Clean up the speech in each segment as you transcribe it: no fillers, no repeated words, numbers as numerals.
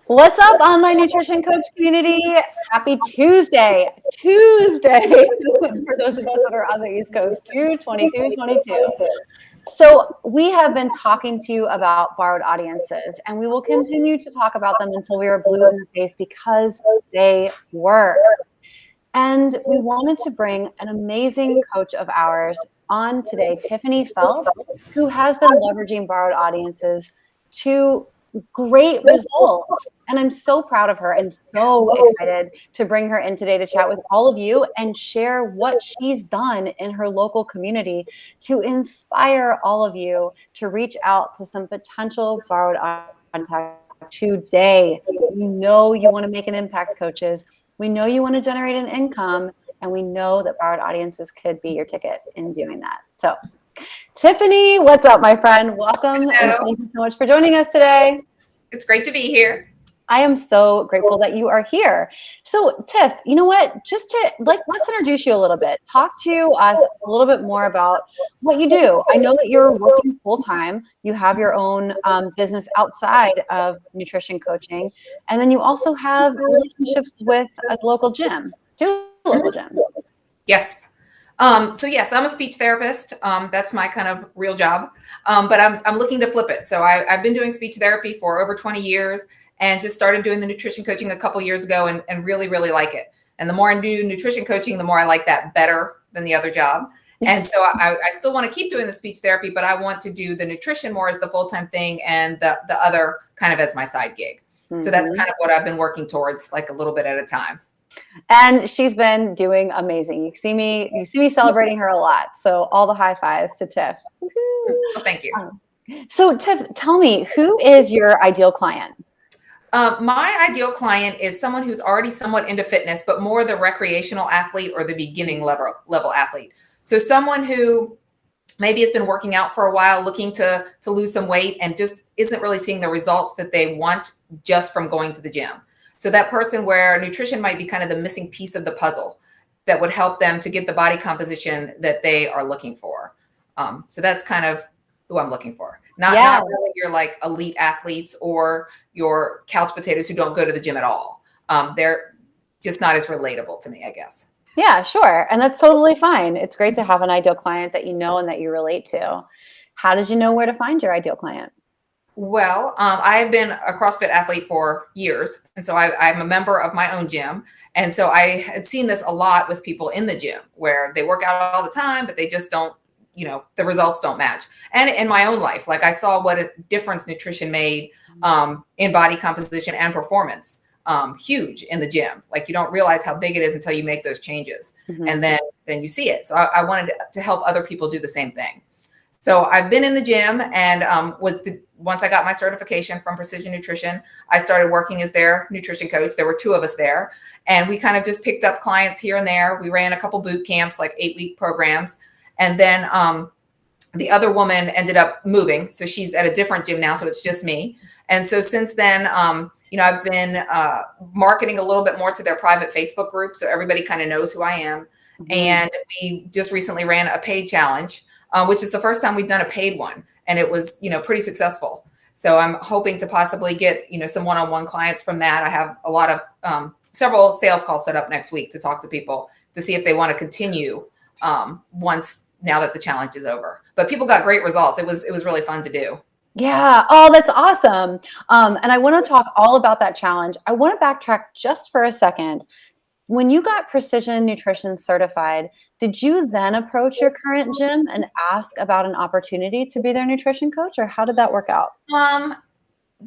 What's up, online nutrition coach community? Happy Tuesday. Tuesday for those of us that are on the East Coast, 2/22/22. So we have been talking to you about borrowed audiences, and we will continue to talk about them until we are blue in the face because they work. And we wanted to bring an amazing coach of ours on today, Tiffany Phelps, who has been leveraging borrowed audiences to great results. And I'm so proud of her and so excited to bring her in today to chat with all of you and share what she's done in her local community to inspire all of you to reach out to some potential borrowed contact today. You know you want to make an impact, coaches. We know you want to generate an income, and we know that borrowed audiences could be your ticket in doing that. So, Tiffany, what's up, my friend? Welcome, and thank you so much for joining us today. It's great to be here. I am so grateful that you are here. So, Tiff, you know what? Just to let's introduce you a little bit. Talk to us a little bit more about what you do. I know that you're working full time. You have your own business outside of nutrition coaching, and then you also have relationships with a local gym, 2 local gyms. Yes. So yes, I'm a speech therapist. That's my kind of real job. But I'm looking to flip it. So I've been doing speech therapy for over 20 years. And just started doing the nutrition coaching a couple years ago and really, really like it. And the more I do nutrition coaching, the more I like that better than the other job. And so I still want to keep doing the speech therapy, but I want to do the nutrition more as the full-time thing and the other kind of as my side gig. Mm-hmm. So that's kind of what I've been working towards, like a little bit at a time. And she's been doing amazing. You see me celebrating her a lot. So all the high fives to Tiff. Well, thank you. So Tiff, tell me, who is your ideal client? My ideal client is someone who's already somewhat into fitness, but more the recreational athlete or the beginning level athlete. So someone who maybe has been working out for a while, looking to lose some weight and just isn't really seeing the results that they want just from going to the gym. So that person where nutrition might be kind of the missing piece of the puzzle that would help them to get the body composition that they are looking for. So that's kind of who I'm looking for. Not really your like elite athletes or your couch potatoes who don't go to the gym at all. They're just not as relatable to me, I guess. Yeah, sure. And that's totally fine. It's great to have an ideal client that you know and that you relate to. How did you know where to find your ideal client? Well, I've been a CrossFit athlete for years. And so I'm a member of my own gym. And so I had seen this a lot with people in the gym where they work out all the time, but they just don't, the results don't match. And in my own life, like I saw what a difference nutrition made in body composition and performance, huge in the gym. Like you don't realize how big it is until you make those changes. Mm-hmm. And then you see it. So I wanted to help other people do the same thing. So I've been in the gym and once I got my certification from Precision Nutrition, I started working as their nutrition coach. There were 2 of us there and we kind of just picked up clients here and there. We ran a couple boot camps, like 8-week programs. And then the other woman ended up moving. So she's at a different gym now. So it's just me. And so since then, I've been marketing a little bit more to their private Facebook group. So everybody kind of knows who I am. Mm-hmm. And we just recently ran a paid challenge, which is the first time we've done a paid one. And it was, pretty successful. So I'm hoping to possibly get, some one-on-one clients from that. I have a lot of several sales calls set up next week to talk to people to see if they want to continue now that the challenge is over. But people got great results. It was really fun to do. Yeah. Oh, that's awesome. And I want to talk all about that challenge. I want to backtrack just for a second. When you got Precision Nutrition certified, did you then approach your current gym and ask about an opportunity to be their nutrition coach, or how did that work out?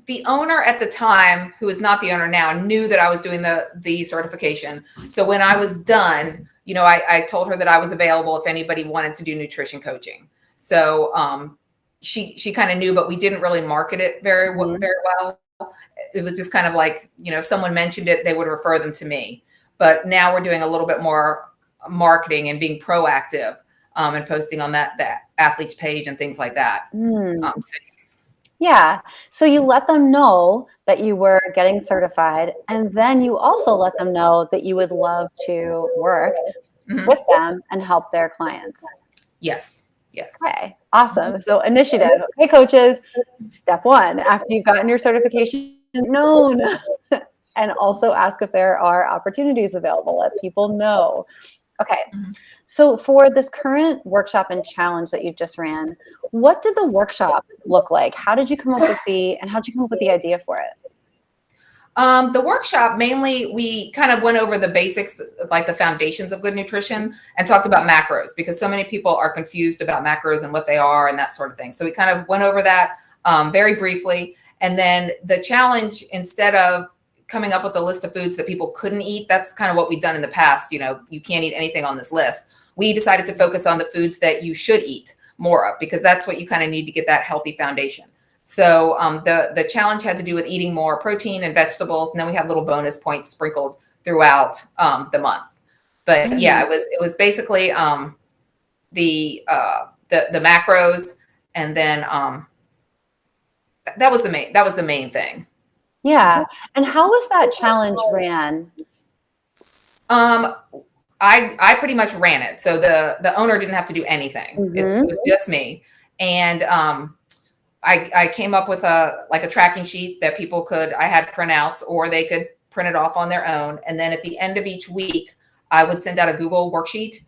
The owner at the time, who is not the owner now, knew that I was doing the certification. So when I was done, I told her that I was available if anybody wanted to do nutrition coaching. So she kind of knew, but we didn't really market it very well. It was just kind of like, if someone mentioned it, they would refer them to me. But now we're doing a little bit more marketing and being proactive and posting on that athlete's page and things like that. Yeah. So you let them know that you were getting certified, and then you also let them know that you would love to work with them and help their clients. Yes. Okay. Awesome. So initiative. Okay, coaches, step 1, after you've gotten your certification known. And also ask if there are opportunities available. Let people know. Okay. Mhm. So for this current workshop and challenge that you just ran, what did the workshop look like? How did you come up with the idea for it? The workshop, mainly we kind of went over the basics, like the foundations of good nutrition, and talked about macros, because so many people are confused about macros and what they are and that sort of thing. So we kind of went over that very briefly. And then the challenge, instead of coming up with a list of foods that people couldn't eat, that's kind of what we've done in the past. You know, you can't eat anything on this list. We decided to focus on the foods that you should eat more of, because that's what you kind of need to get that healthy foundation. So the challenge had to do with eating more protein and vegetables, and then we had little bonus points sprinkled throughout the month. But yeah, it was basically the macros, and then that was the main thing. Yeah. And how was that challenge ran? I pretty much ran it, so the owner didn't have to do anything. It was just me, and I came up with a tracking sheet that people could, I had printouts, or they could print it off on their own. And then at the end of each week, I would send out a Google worksheet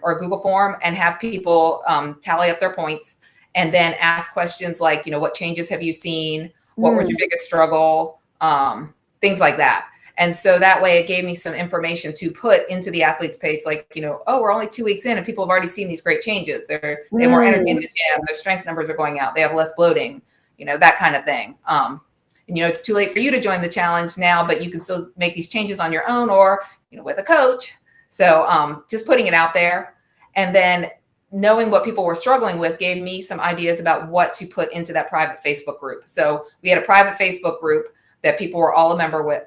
or a Google form and have people tally up their points, and then ask questions like, you know, what changes have you seen? What was your biggest struggle? Things like that. And so that way it gave me some information to put into the athletes page, like, you know, oh, we're only 2 weeks in and people have already seen these great changes. They have more energy in the gym. Their strength numbers are going out. They have less bloating, you know, that kind of thing. And, you know, it's too late for you to join the challenge now, but you can still make these changes on your own, or, you know, with a coach. So just putting it out there, and then knowing what people were struggling with gave me some ideas about what to put into that private Facebook group. So we had a private Facebook group that people were all a member with.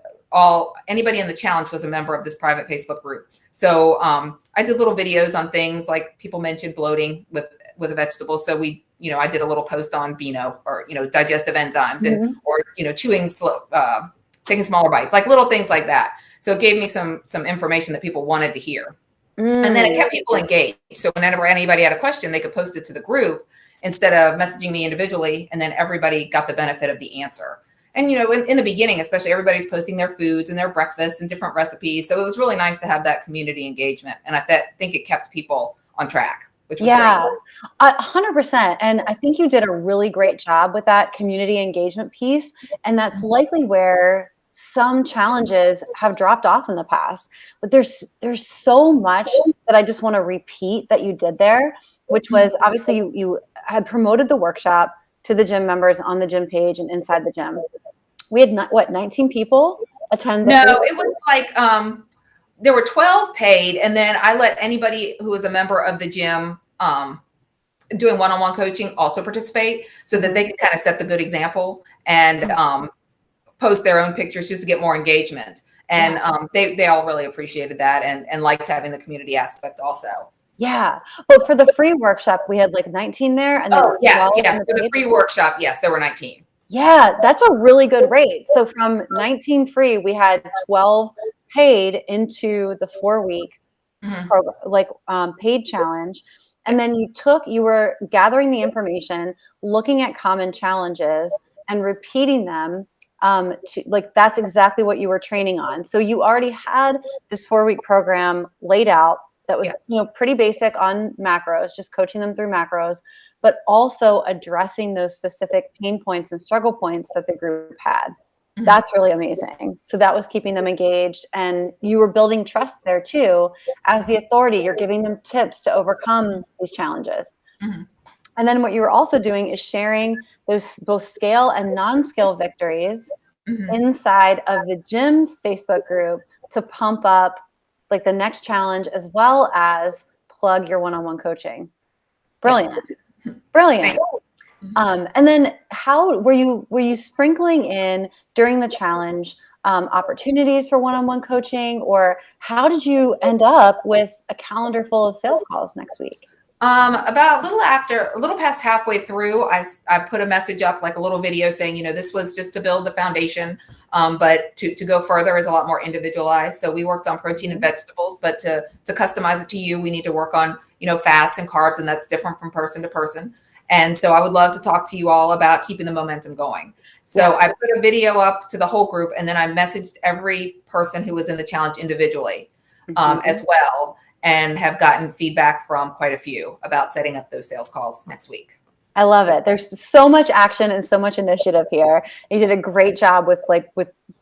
Anybody in the challenge was a member of this private Facebook group. So I did little videos on things like, people mentioned bloating with the vegetables. So I did a little post on BINO, or, you know, digestive enzymes, and, or, you know, chewing slow, taking smaller bites, like little things like that. So it gave me some information that people wanted to hear. And then it kept people engaged. So whenever anybody had a question, they could post it to the group instead of messaging me individually. And then everybody got the benefit of the answer. And, you know, in the beginning, especially, everybody's posting their foods and their breakfasts and different recipes. So it was really nice to have that community engagement. And I think it kept people on track, which was great. 100%. And I think you did a really great job with that community engagement piece. And that's likely where some challenges have dropped off in the past. But there's so much that I just want to repeat that you did there, which was, obviously you had promoted the workshop to the gym members on the gym page and inside the gym. We had 19 people attend. No, it was like there were 12 paid, and then I let anybody who was a member of the gym doing one-on-one coaching also participate, so that they could kind of set the good example and post their own pictures just to get more engagement. And they all really appreciated that, and liked having the community aspect also. Yeah. But for the free workshop, we had like 19 there. And then yes. For the free workshop, yes, there were 19. Yeah, that's a really good rate. So from 19 free, we had 12 paid into the 4-week paid challenge. And then you were gathering the information, looking at common challenges and repeating them. That's exactly what you were training on. So you already had this 4-week program laid out that was, pretty basic on macros, just coaching them through macros, but also addressing those specific pain points and struggle points that the group had. That's really amazing. So that was keeping them engaged, and you were building trust there too. As the authority, you're giving them tips to overcome these challenges. And then what you were also doing is sharing those both scale and non-scale victories inside of the gym's Facebook group to pump up like the next challenge, as well as plug your one-on-one coaching. Brilliant. Yes. Brilliant. And then how were you sprinkling in during the challenge opportunities for one-on-one coaching, or how did you end up with a calendar full of sales calls next week? About a little past halfway through, I put a message up, like a little video saying, this was just to build the foundation, but to go further is a lot more individualized. So we worked on protein and vegetables, but to customize it to you, we need to work on, fats and carbs, and that's different from person to person. And so I would love to talk to you all about keeping the momentum going. So I put a video up to the whole group, and then I messaged every person who was in the challenge individually as well, and have gotten feedback from quite a few about setting up those sales calls next week. I love it. There's so much action and so much initiative here. You did a great job with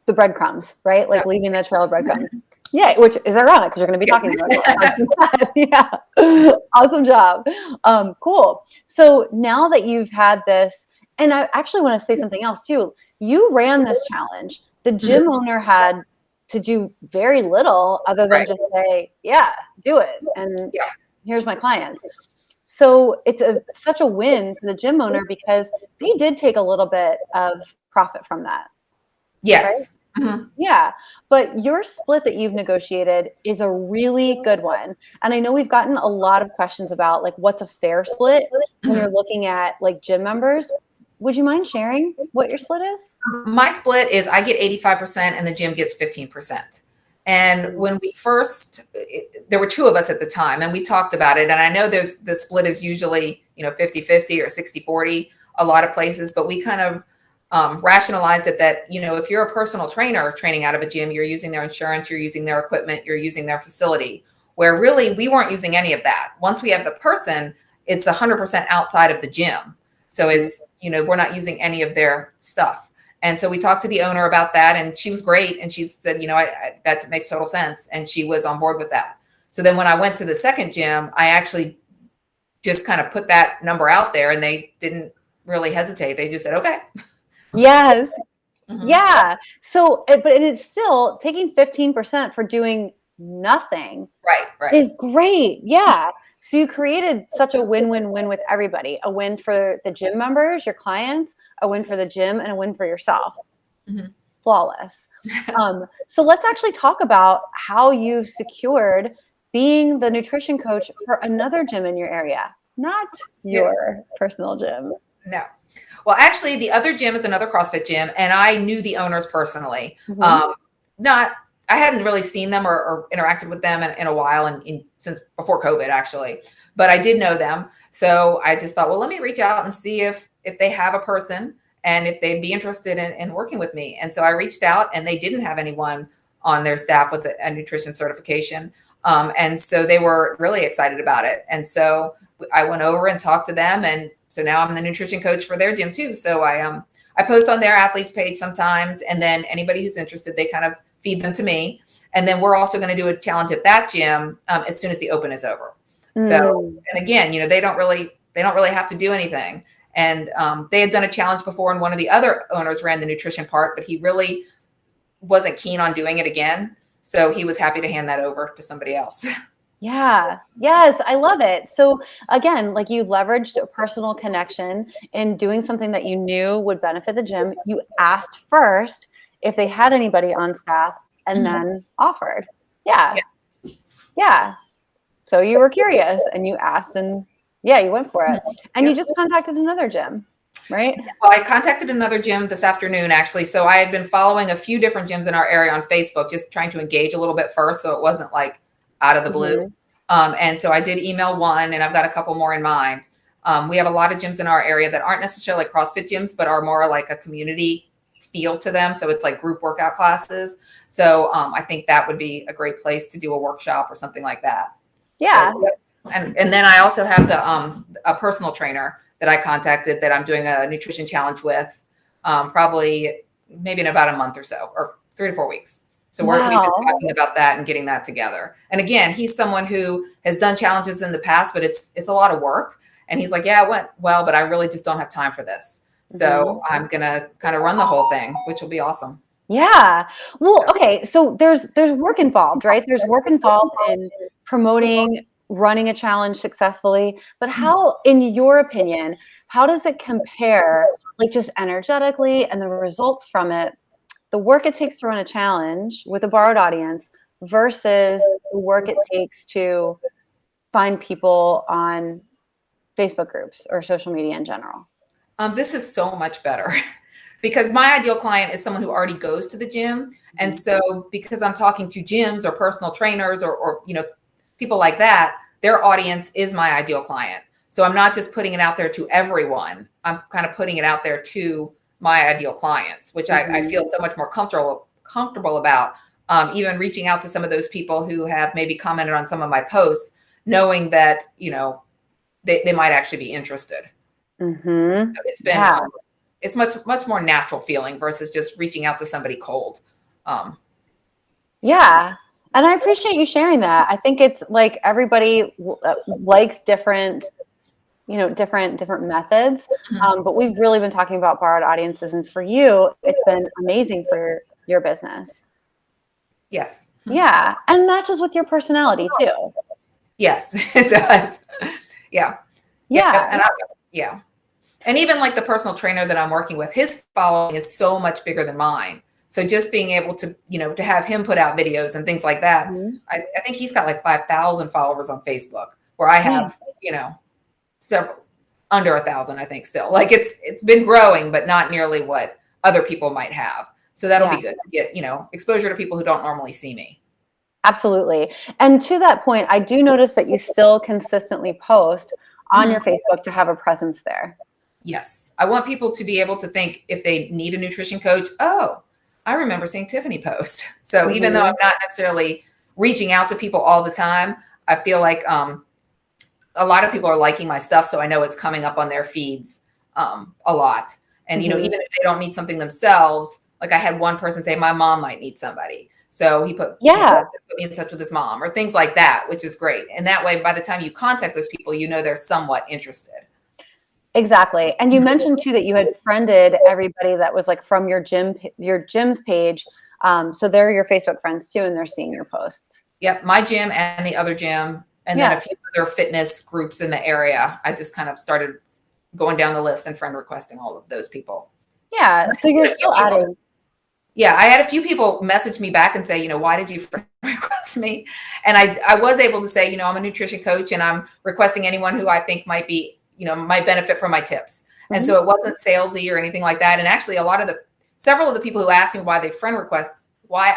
the breadcrumbs, right? Like leaving the trail of breadcrumbs. Yeah, which is ironic because you're going to be talking about it. Yeah, awesome job. Cool. So now that you've had this, and I actually want to say something else too. You ran this challenge. The gym owner had to do very little other than just say, yeah, do it. And here's my clients. So it's such a win for the gym owner because they did take a little bit of profit from that. Yes. Right? Yeah. But your split that you've negotiated is a really good one. And I know we've gotten a lot of questions about like what's a fair split when you're looking at like gym members. Would you mind sharing what your split is? My split is I get 85% and the gym gets 15%. And when we first, there were two of us at the time and we talked about it. And I know the split is usually, 50-50 or 60-40, a lot of places, but we kind of rationalized it that, if you're a personal trainer training out of a gym, you're using their insurance, you're using their equipment, you're using their facility, where really we weren't using any of that. Once we have the person, it's 100% outside of the gym. So it's, we're not using any of their stuff. And so we talked to the owner about that and she was great. And she said, that makes total sense. And she was on board with that. So then when I went to the second gym, I actually just kind of put that number out there and they didn't really hesitate. They just said, okay. Yes. Yeah. So, but it's still taking 15% for doing nothing. Right. Is great. Yeah. So you created such a win-win-win with everybody. A win for the gym members, your clients, a win for the gym, and a win for yourself. Flawless. So let's actually talk about how you've secured being the nutrition coach for another gym in your area, not your personal gym. No. Well, actually, the other gym is another CrossFit gym, and I knew the owners personally. I hadn't really seen them or interacted with them in a while, and since before COVID, actually. But I did know them, so I just thought, well, let me reach out and see if they have a person and if they'd be interested in working with me. And so I reached out, and they didn't have anyone on their staff with a nutrition certification, and so they were really excited about it. And so I went over and talked to them, and so now I'm the nutrition coach for their gym too. So I post on their athletes page sometimes, and then anybody who's interested, they kind of feed them to me. And then we're also going to do a challenge at that gym as soon as the open is over. So, and again, they don't really have to do anything. And they had done a challenge before, and one of the other owners ran the nutrition part, but he really wasn't keen on doing it again. So he was happy to hand that over to somebody else. Yeah. Yes. I love it. So again, like you leveraged a personal connection in doing something that you knew would benefit the gym. You asked first if they had anybody on staff and then offered. Yeah. So you were curious and you asked and you went for it. And you just contacted another gym, right? Well, I contacted another gym this afternoon, actually. So I had been following a few different gyms in our area on Facebook, just trying to engage a little bit first. So it wasn't like out of the blue. And so I did email one, and I've got a couple more in mind. We have a lot of gyms in our area that aren't necessarily CrossFit gyms, but are more like a community feel to them. So it's like group workout classes. So I think that would be a great place to do a workshop or something like that. Yeah. So, and then I also have a personal trainer that I contacted that I'm doing a nutrition challenge with, probably maybe in about a month or so, or 3 to 4 weeks. So we've been talking about that and getting that together. And again, he's someone who has done challenges in the past, but it's a lot of work. And he's like, yeah, it went well, but I really just don't have time for this. So I'm going to kind of run the whole thing, which will be awesome. Yeah. Well, okay. So there's work involved, right? There's work involved in promoting, running a challenge successfully. But how, in your opinion, how does it compare, like just energetically and the results from it, the work it takes to run a challenge with a borrowed audience versus the work it takes to find people on Facebook groups or social media in general? This is so much better because my ideal client is someone who already goes to the gym. And so because I'm talking to gyms or personal trainers or people like that, their audience is my ideal client. So I'm not just putting it out there to everyone. I'm kind of putting it out there to my ideal clients, which I feel so much more comfortable about. Even reaching out to some of those people who have maybe commented on some of my posts, knowing that, they might actually be interested. Mm-hmm. So it's been, it's much more natural feeling versus just reaching out to somebody cold. Yeah. And I appreciate you sharing that. I think it's like everybody likes different methods. But we've really been talking about borrowed audiences. And for you, it's been amazing for your business. Yes. Yeah. And matches with your personality too. Yes, it does. Yeah. Yeah. And and even like the personal trainer that I'm working with, his following is so much bigger than mine. So just being able to, to have him put out videos and things like that, I think he's got like 5,000 followers on Facebook, where I have, several under 1,000, I think still. Like it's been growing, but not nearly what other people might have. So that'll be good to get, exposure to people who don't normally see me. Absolutely. And to that point, I do notice that you still consistently post on your Facebook to have a presence there. Yes. I want people to be able to think, if they need a nutrition coach, oh, I remember seeing Tiffany post. So even though I'm not necessarily reaching out to people all the time, I feel like a lot of people are liking my stuff. So I know it's coming up on their feeds a lot. And, even if they don't need something themselves, like I had one person say, my mom might need somebody. So he put me in touch with his mom, or things like that, which is great. And that way, by the time you contact those people, they're somewhat interested. Exactly. And you mentioned too that you had friended everybody that was like from your gym's page. So they're your Facebook friends too, and they're seeing your posts. Yep. My gym and the other gym, and then a few other fitness groups in the area. I just kind of started going down the list and friend requesting all of those people. Yeah. So you're still adding. Yeah, I had a few people message me back and say, why did you friend request me? And I was able to say, I'm a nutrition coach and I'm requesting anyone who I think might be, might benefit from my tips. And so it wasn't salesy or anything like that. And actually several of the people who asked me why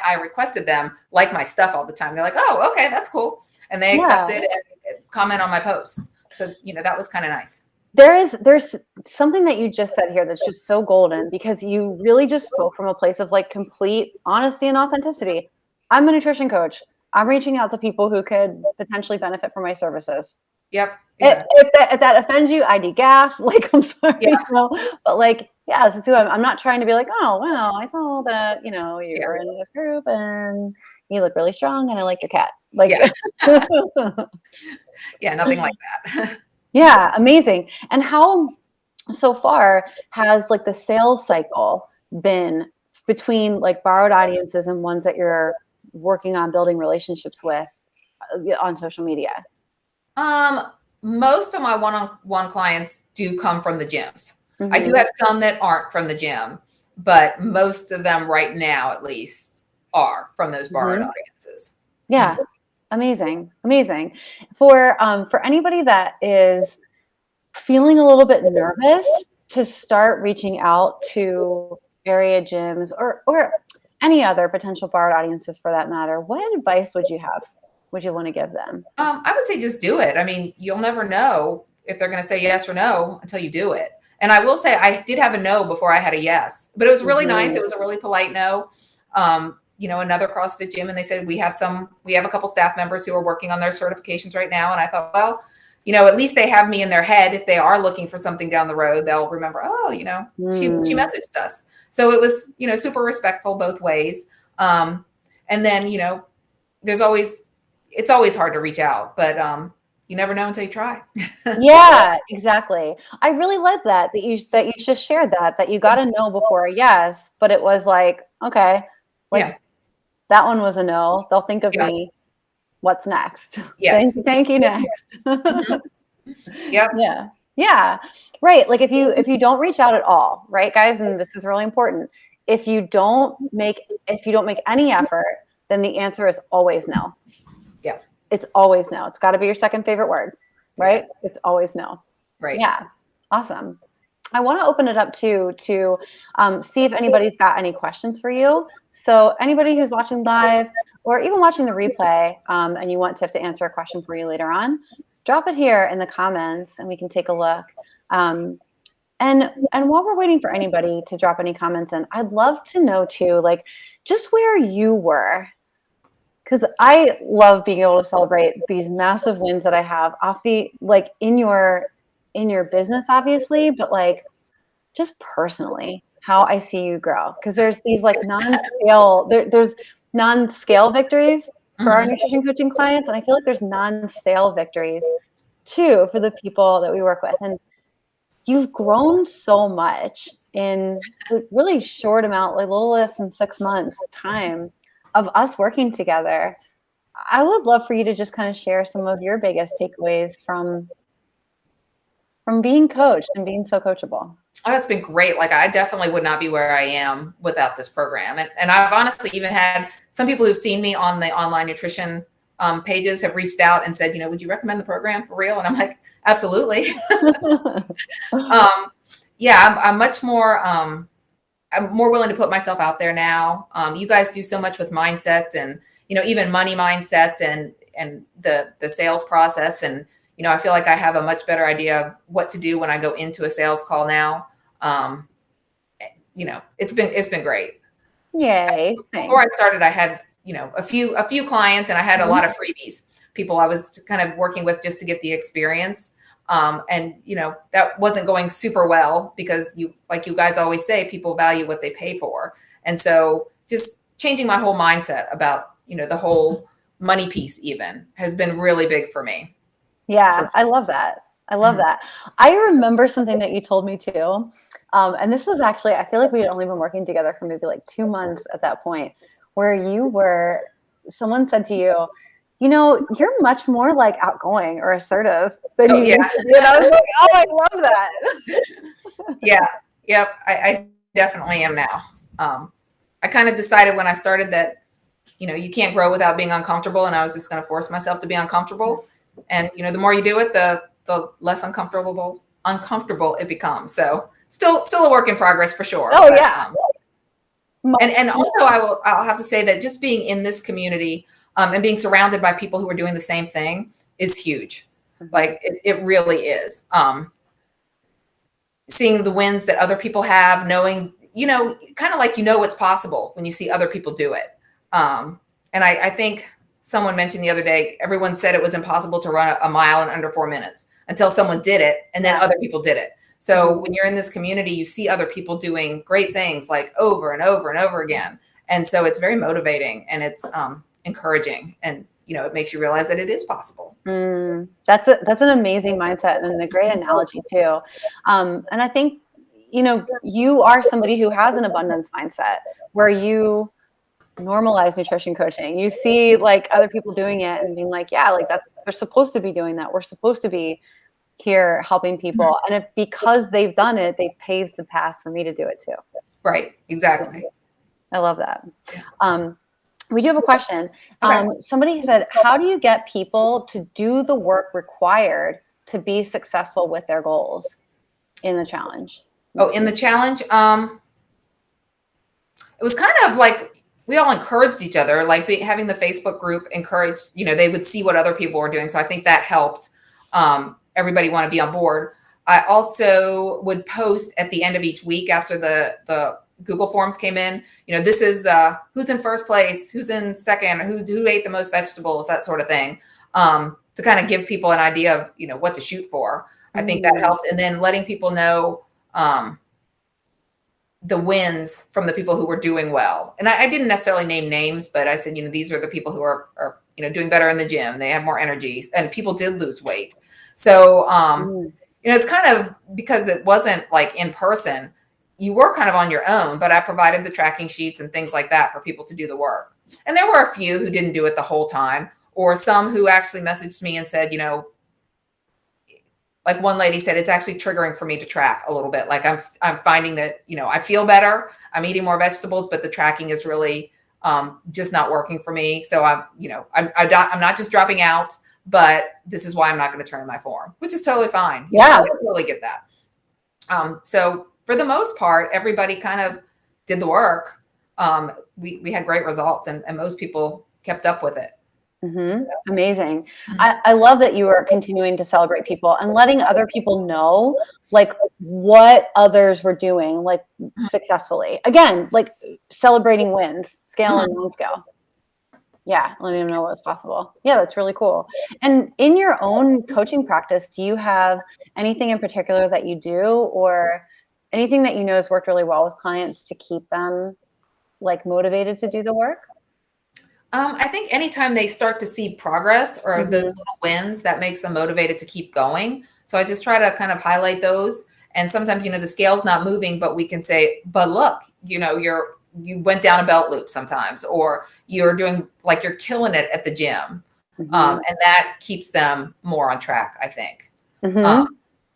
I requested them, like my stuff all the time. They're like, oh, okay, that's cool. And they accepted and comment on my posts. So, that was kind of nice. There's something that you just said here that's just so golden, because you really just spoke from a place of like complete honesty and authenticity. I'm a nutrition coach. I'm reaching out to people who could potentially benefit from my services. Yep. Exactly. If that offends you, I degaff. Like, I'm sorry, but like, this is who I'm not trying to be like, oh, well, I saw that, you were in this group and you look really strong and I like your cat. Like, nothing like that. Yeah, amazing. And how so far has like the sales cycle been between like borrowed audiences and ones that you're working on building relationships with on social media? Most of my one-on-one clients do come from the gyms. I do have some that aren't from the gym, but most of them right now, at least, are from those borrowed audiences. Yeah. Amazing. For anybody that is feeling a little bit nervous to start reaching out to area gyms or any other potential borrowed audiences for that matter, what advice would you want to give them? I would say just do it. I mean, you'll never know if they're going to say yes or no until you do it. And I will say I did have a no before I had a yes, but it was really nice. It was a really polite no. Another CrossFit gym, and they said, we have a couple staff members who are working on their certifications right now. And I thought, well, at least they have me in their head. If they are looking for something down the road, they'll remember, oh, she messaged us. So it was, super respectful both ways. And then, it's always hard to reach out, but you never know until you try. Yeah, exactly. I really like that you just shared that you got a no before a yes, but it was like, okay, that one was a no. They'll think of me. What's next? Yes. Thank you next. Yep. Yeah. Right. Like if you don't reach out at all, right, guys, and this is really important. If you don't make any effort, then the answer is always no. Yeah. It's always no. It's got to be your second favorite word, right? Yeah. It's always no. Right. Yeah. Awesome. I want to open it up to see if anybody's got any questions for you. So anybody who's watching live or even watching the replay, and you want Tiff to answer a question for you later on, drop it here in the comments and we can take a look. And while we're waiting for anybody to drop any comments in, I'd love to know too, like just where you were, because I love being able to celebrate these massive wins that I have off the, like in your business, obviously, but like just personally, how I see you grow. Because there's these like non-scale, there's non-scale victories for our nutrition coaching clients, and I feel like there's non-sale victories too for the people that we work with. And you've grown so much in a really short amount, like a little less than 6 months time of us working together. I would love for you to just kind of share some of your biggest takeaways from being coached and being so coachable. Oh, it's been great. Like I definitely would not be where I am without this program. And I've honestly even had some people who've seen me on the online nutrition pages have reached out and said, would you recommend the program for real? And I'm like, absolutely. Yeah, I'm much more, I'm more willing to put myself out there now. You guys do so much with mindset and, even money mindset and the sales process. And, I feel like I have a much better idea of what to do when I go into a sales call now. It's been great. Yay. Before I started, I had, a few clients and I had a lot of freebies, people I was kind of working with just to get the experience. And that wasn't going super well because like you guys always say, people value what they pay for. And so just changing my whole mindset about, the whole money piece even has been really big for me. Yeah, I love that. I love that. I remember something that you told me too. And this was actually, I feel like we had only been working together for maybe like 2 months at that point, where someone said to you, you're much more like outgoing or assertive than you used to be. And I was like, oh, I love that. Yeah. Yep. I definitely am now. I kind of decided when I started that, you can't grow without being uncomfortable. And I was just going to force myself to be uncomfortable. And, the more you do it, the less uncomfortable it becomes. So still a work in progress for sure. Oh, yeah. And also I'll have to say that just being in this community and being surrounded by people who are doing the same thing is huge. Like it really is. Seeing the wins that other people have, knowing, kind of like, what's possible when you see other people do it. And I think someone mentioned the other day, everyone said it was impossible to run a mile in under 4 minutes until someone did it. And then other people did it. So when you're in this community, you see other people doing great things like over and over and over again. And so it's very motivating and it's encouraging. And, it makes you realize that it is possible. That's an amazing mindset and a great analogy too. And I think, you are somebody who has an abundance mindset where you normalize nutrition coaching. You see like other people doing it and being like, yeah, like they're supposed to be doing that. We're supposed to be here helping people. And because they've done it, they've paved the path for me to do it too. Right. Exactly. I love that. We do have a question. Okay. Somebody said, how do you get people to do the work required to be successful with their goals in the challenge? In the challenge? It was kind of like, we all encouraged each other, like having the Facebook group encouraged, they would see what other people were doing. So I think that helped everybody want to be on board. I also would post at the end of each week after the Google Forms came in, this is who's in first place, who's in second, who ate the most vegetables, that sort of thing, to kind of give people an idea of, what to shoot for. I think that helped. And then letting people know the wins from the people who were doing well. And I didn't necessarily name names, but I said, these are the people who are doing better in the gym. They have more energy and people did lose weight. So, it's kind of because it wasn't like in person, you were kind of on your own, but I provided the tracking sheets and things like that for people to do the work. And there were a few who didn't do it the whole time, or some who actually messaged me and said, like one lady said, it's actually triggering for me to track a little bit. Like I'm finding that, I feel better. I'm eating more vegetables, but the tracking is really just not working for me. So I'm not just dropping out, but this is why I'm not going to turn in my form, which is totally fine. Yeah. I totally get that. So for the most part, everybody kind of did the work. We had great results and most people kept up with it. Amazing. I love that you are continuing to celebrate people and letting other people know like what others were doing like successfully. Again, like celebrating wins, scale and non-scale. Yeah, letting them know what was possible. Yeah, that's really cool. And in your own coaching practice, do you have anything in particular that you do or anything that you know has worked really well with clients to keep them like motivated to do the work? I think anytime they start to see progress or those little wins, that makes them motivated to keep going. So I just try to kind of highlight those. And sometimes, the scale's not moving, but we can say, but look, you went down a belt loop sometimes, or you're doing like you're killing it at the gym. And that keeps them more on track, I think.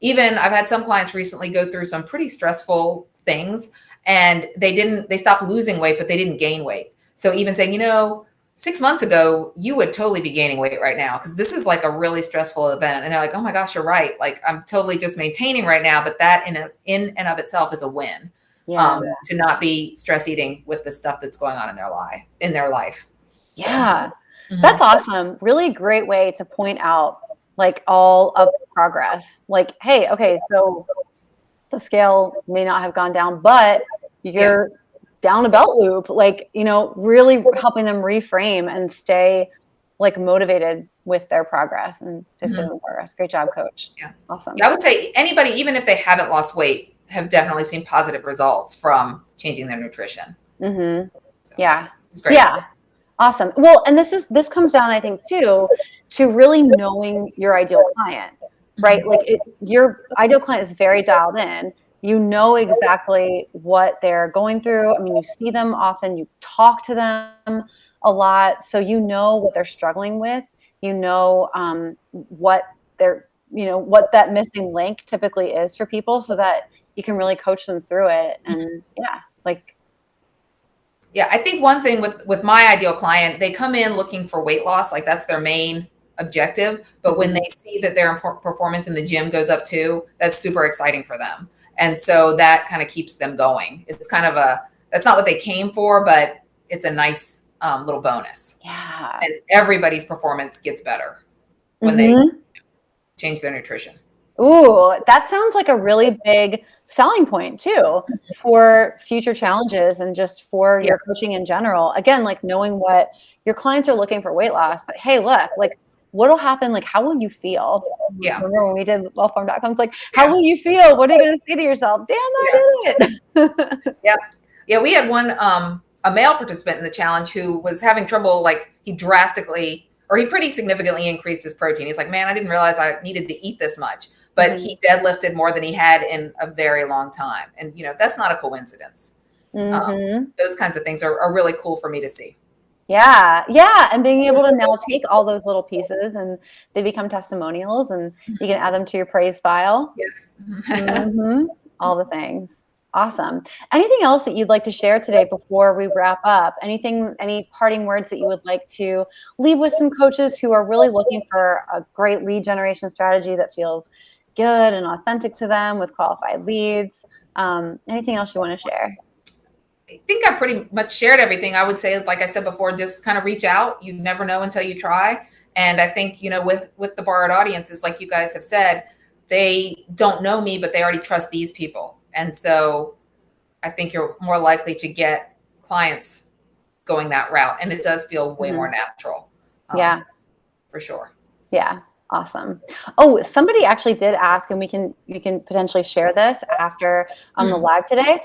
Even I've had some clients recently go through some pretty stressful things and they stopped losing weight, but they didn't gain weight. So even saying, 6 months ago, you would totally be gaining weight right now because this is like a really stressful event. And they're like, oh my gosh, you're right. Like I'm totally just maintaining right now, but that in and of itself is a win. To not be stress eating with the stuff that's going on in their life. Yeah, that's awesome. Really great way to point out like all of the progress. Like, hey, okay, so the scale may not have gone down, but you're down a belt loop, like, really helping them reframe and stay like motivated with their progress and consistent progress. Great job, coach. Yeah. Awesome. Yeah, I would say anybody, even if they haven't lost weight, have definitely seen positive results from changing their nutrition. So, yeah. it's great. Yeah. Awesome. Well, and this comes down, I think, too, to really knowing your ideal client, right? Like your ideal client is very dialed in. You know exactly what they're going through. I mean, you see them often, you talk to them a lot. So you know what they're struggling with, what they're, what that missing link typically is for people so that you can really coach them through it. And I think one thing with my ideal client, they come in looking for weight loss, like that's their main objective. But when they see that their performance in the gym goes up too, that's super exciting for them. And so that kind of keeps them going. It's kind of that's not what they came for, but it's a nice little bonus. Yeah. And everybody's performance gets better when they change their nutrition. Ooh, that sounds like a really big selling point too for future challenges and just for your coaching in general. Again, like knowing what your clients are looking for weight loss, but hey, look, like what'll happen? Like, how will you feel? Yeah. Remember when we did wellform.com? It's like, how will you feel? What are you going to say to yourself? Damn, I did it. Yeah. We had one, a male participant in the challenge who was having trouble, like he pretty significantly increased his protein. He's like, man, I didn't realize I needed to eat this much, but he deadlifted more than he had in a very long time. And, that's not a coincidence. Those kinds of things are really cool for me to see. Yeah. Yeah. And being able to now take all those little pieces and they become testimonials and you can add them to your praise file. Yes. All the things. Awesome. Anything else that you'd like to share today before we wrap up? Any parting words that you would like to leave with some coaches who are really looking for a great lead generation strategy that feels good and authentic to them with qualified leads? Anything else you want to share? I think I pretty much shared everything. I would say, like I said before, just kind of reach out. You never know until you try. And I think, with the borrowed audiences, like you guys have said, they don't know me, but they already trust these people. And so I think you're more likely to get clients going that route. And it does feel way more natural. For sure. Yeah. Awesome. Oh, somebody actually did ask, and you can potentially share this after the live today.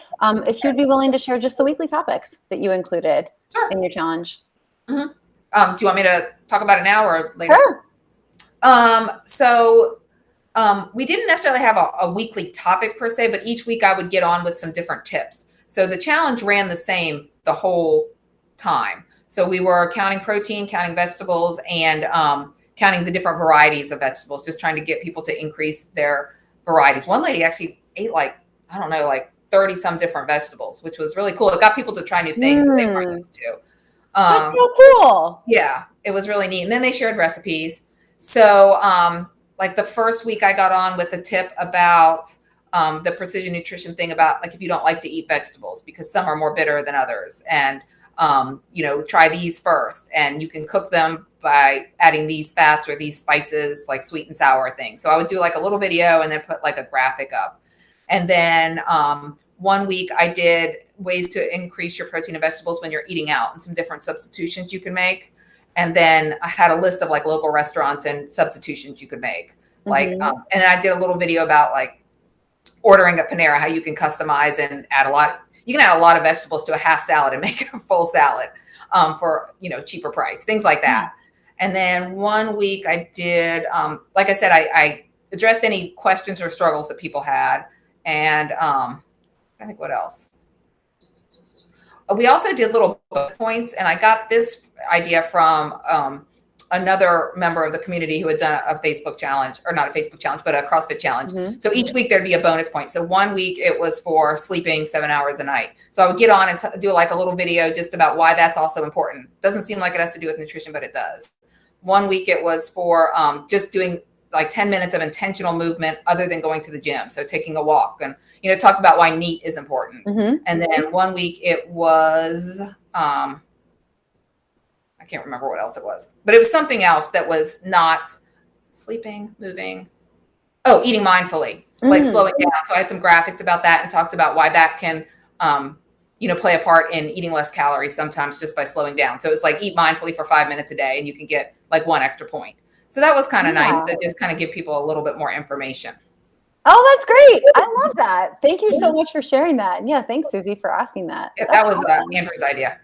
If you'd be willing to share just the weekly topics that you included in your challenge. Do you want me to talk about it now or later? Sure. We didn't necessarily have a weekly topic per se, but each week I would get on with some different tips. So the challenge ran the same the whole time. So we were counting protein, counting vegetables, and counting the different varieties of vegetables, just trying to get people to increase their varieties. One lady actually ate like 30 some different vegetables, which was really cool. It got people to try new things that they weren't used to. That's so cool. Yeah, it was really neat. And then they shared recipes. So like the first week I got on with a tip about the precision nutrition thing about like, if you don't like to eat vegetables because some are more bitter than others, and try these first and you can cook them by adding these fats or these spices, like sweet and sour things. So I would do like a little video and then put like a graphic up. And then 1 week I did ways to increase your protein and vegetables when you're eating out and some different substitutions you can make. And then I had a list of like local restaurants and substitutions you could make. Like, and I did a little video about like ordering a Panera, how you can customize and add you can add a lot of vegetables to a half salad and make it a full salad for, cheaper price, things like that. And then 1 week I did, like I said, I addressed any questions or struggles that people had. And I think what else? We also did little bullet points, and I got this idea from another member of the community who had done a Facebook challenge, or not a Facebook challenge, but a CrossFit challenge. So each week there'd be a bonus point. So 1 week it was for sleeping 7 hours a night. So I would get on and do like a little video just about why that's also important. Doesn't seem like it has to do with nutrition, but it does. 1 week it was for just doing like 10 minutes of intentional movement other than going to the gym. So taking a walk, and, talked about why NEAT is important. And then 1 week it was, I can't remember what else it was, but it was something else that was not sleeping, moving. Oh, eating mindfully, like slowing down. So I had some graphics about that and talked about why that can, play a part in eating less calories sometimes just by slowing down. So it's like eat mindfully for 5 minutes a day and you can get like 1 extra point. So that was kind of nice to just kind of give people a little bit more information. Oh, that's great. I love that. Thank you so much for sharing that. And yeah, thanks, Susie, for asking that. Yeah, that was awesome. Andrew's idea.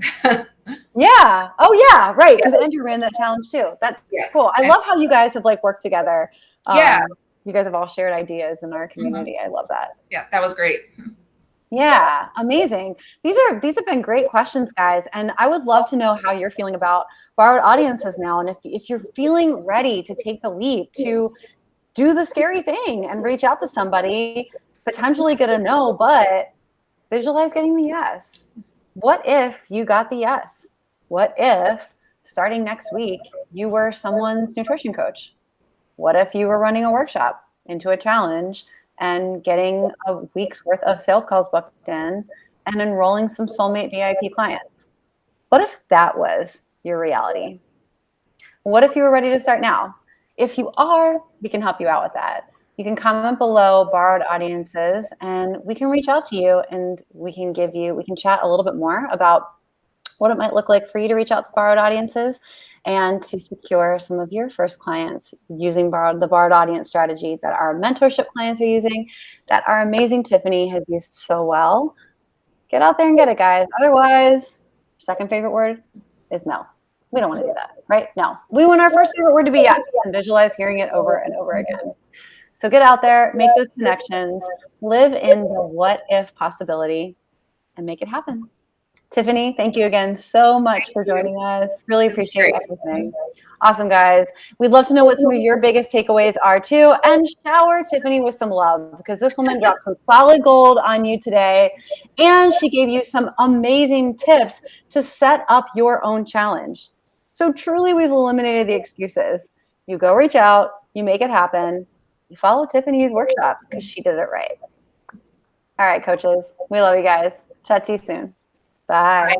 Yeah. Oh, yeah. Right. Because Andrew ran that challenge too. That's cool. I love how you guys have like worked together. You guys have all shared ideas in our community. I love that. Yeah, that was great. Yeah, amazing. These have been great questions, guys. And I would love to know how you're feeling about borrowed audiences now. And if you're feeling ready to take the leap to do the scary thing and reach out to somebody, potentially get a no, but visualize getting the yes. What if you got the yes? What if starting next week, you were someone's nutrition coach? What if you were running a workshop into a challenge and getting a week's worth of sales calls booked in and enrolling some soulmate VIP clients? What if that was your reality? What if you were ready to start now? If you are, we can help you out with that. You can comment below borrowed audiences and we can reach out to you and we can chat a little bit more about what it might look like for you to reach out to borrowed audiences and to secure some of your first clients using the borrowed audience strategy that our mentorship clients are using, that our amazing Tiffany has used so well. Get out there and get it, guys. Otherwise, second favorite word is no. We don't want to do that, right? No. We want our first favorite word to be yes and visualize hearing it over and over again. So get out there, make those connections, live in the what if possibility, and make it happen. Tiffany, thank you again so much for joining us. Really appreciate everything. Awesome, guys. We'd love to know what some of your biggest takeaways are too. And shower Tiffany with some love because this woman dropped some solid gold on you today. And she gave you some amazing tips to set up your own challenge. So truly, we've eliminated the excuses. You go reach out, you make it happen, you follow Tiffany's workshop because she did it right. All right, coaches. We love you guys. Chat to you soon. Bye.